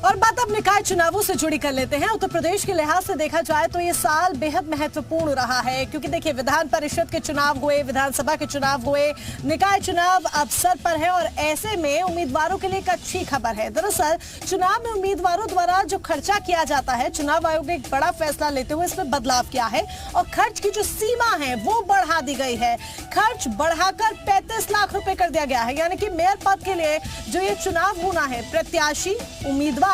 और बात अब निकाय चुनावों से जुड़ी कर लेते हैं। उत्तर प्रदेश के लिहाज से देखा जाए तो ये साल बेहद महत्वपूर्ण रहा है, क्योंकि देखिए विधान परिषद के चुनाव हुए, विधानसभा के चुनाव हुए, निकाय चुनाव अब सर पर है और ऐसे में उम्मीदवारों के लिए एक अच्छी खबर है। दरअसल चुनाव में उम्मीदवारों द्वारा जो खर्चा किया जाता है, चुनाव आयोग ने एक बड़ा फैसला लेते हुए इसमें बदलाव किया है और खर्च की जो सीमा है वो बढ़ा दी गई है। खर्च बढ़ाकर 35 लाख रुपए कर दिया गया है, यानी कि मेयर पद के लिए जो ये चुनाव होना है, प्रत्याशी उम्मीदवार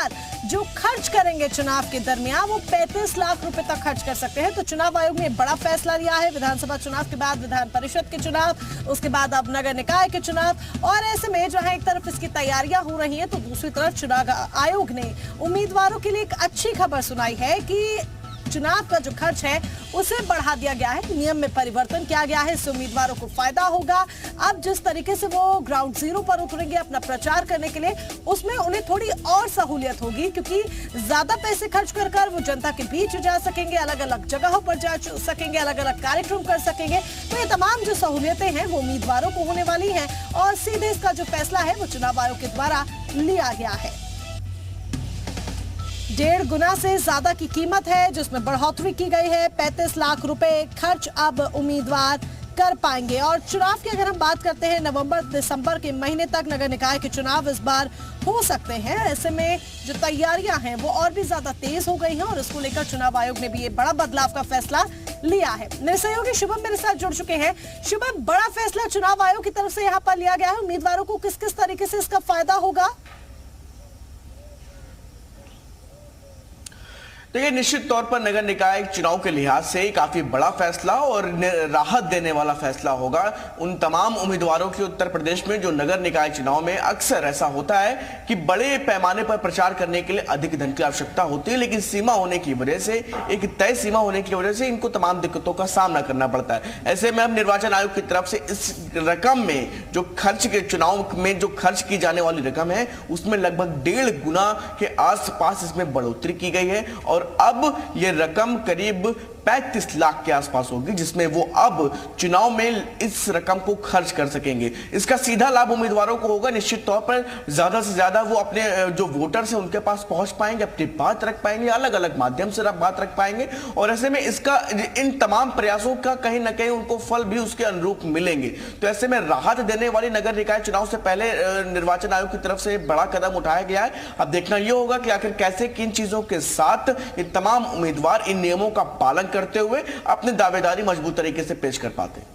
जो खर्च करेंगे चुनाव के दरमियान वो 35 लाख रुपए तक खर्च कर सकते हैं। तो चुनाव आयोग ने बड़ा फैसला लिया है। विधानसभा चुनाव के बाद विधान परिषद के चुनाव, उसके बाद अब नगर निकाय के चुनाव, और ऐसे में जो है एक तरफ इसकी तैयारियां हो रही हैं तो दूसरी तरफ चुनाव आयोग ने उम्मीदवारों के लिए एक अच्छी खबर सुनाई है कि चुनाव का जो खर्च है उसे बढ़ा दिया गया है, नियम में परिवर्तन किया गया है। इससे उम्मीदवारों को फायदा होगा। अब जिस तरीके से वो ग्राउंड जीरो पर उतरेंगे अपना प्रचार करने के लिए, उसमें उन्हें थोड़ी और सहूलियत होगी, क्योंकि ज्यादा पैसे खर्च कर वो जनता के बीच जा सकेंगे, अलग अलग जगहों पर जा सकेंगे, अलग अलग कार्यक्रम कर सकेंगे। तो ये तमाम जो सहूलियतें हैं वो उम्मीदवारों को होने वाली है और सीधे इसका जो फैसला है वो चुनाव आयोग के द्वारा लिया गया है। 1.5 गुना से ज्यादा की कीमत है जिसमें बढ़ोतरी की गई है। 35 लाख रुपए खर्च अब उम्मीदवार कर पाएंगे। और चुनाव की अगर हम बात करते हैं, नवंबर दिसंबर के महीने तक नगर निकाय के चुनाव इस बार हो सकते हैं। ऐसे में जो तैयारियां हैं वो और भी ज्यादा तेज हो गई हैं और इसको लेकर चुनाव आयोग ने भी ये बड़ा बदलाव का फैसला लिया है। मेरे सहयोगी शुभम मेरे साथ जुड़ चुके हैं। शुभम, बड़ा फैसला चुनाव आयोग की तरफ से यहाँ पर लिया गया है, उम्मीदवारों को किस किस तरीके से इसका फायदा होगा? देखिए, निश्चित तौर पर नगर निकाय चुनाव के लिहाज से काफी बड़ा फैसला और राहत देने वाला फैसला होगा उन तमाम उम्मीदवारों की उत्तर प्रदेश में जो नगर निकाय चुनाव में अक्सर ऐसा होता है कि बड़े पैमाने पर प्रचार करने के लिए अधिक धन की आवश्यकता होती है, लेकिन सीमा होने की वजह से, एक तय सीमा होने की वजह से इनको तमाम दिक्कतों का सामना करना पड़ता है। ऐसे में अब निर्वाचन आयोग की तरफ से इस रकम में जो खर्च के चुनाव में जो खर्च की जाने वाली रकम है उसमें लगभग 1.5 गुना के आसपास इसमें बढ़ोतरी की गई है और अब यह रकम करीब 35 लाख के आसपास होगी, जिसमें वो अब चुनाव में इस रकम को खर्च कर सकेंगे। इसका सीधा लाभ उम्मीदवारों को होगा। निश्चित तौर पर ज्यादा से ज्यादा वो अपने जो वोटर्स हैं उनके पास पहुंच पाएंगे, अपनी बात रख पाएंगे, अलग अलग माध्यम से बात रख पाएंगे और ऐसे में इसका इन तमाम प्रयासों का कहीं ना कहीं उनको फल भी उसके अनुरूप मिलेंगे। तो ऐसे में राहत देने वाली नगर निकाय चुनाव से पहले निर्वाचन आयोग की तरफ से बड़ा कदम उठाया गया है। अब देखना यह होगा कि आखिर कैसे किन चीजों के साथ ये तमाम उम्मीदवार इन नियमों का पालन करते हुए अपनी दावेदारी मजबूत तरीके से पेश कर पाते हैं।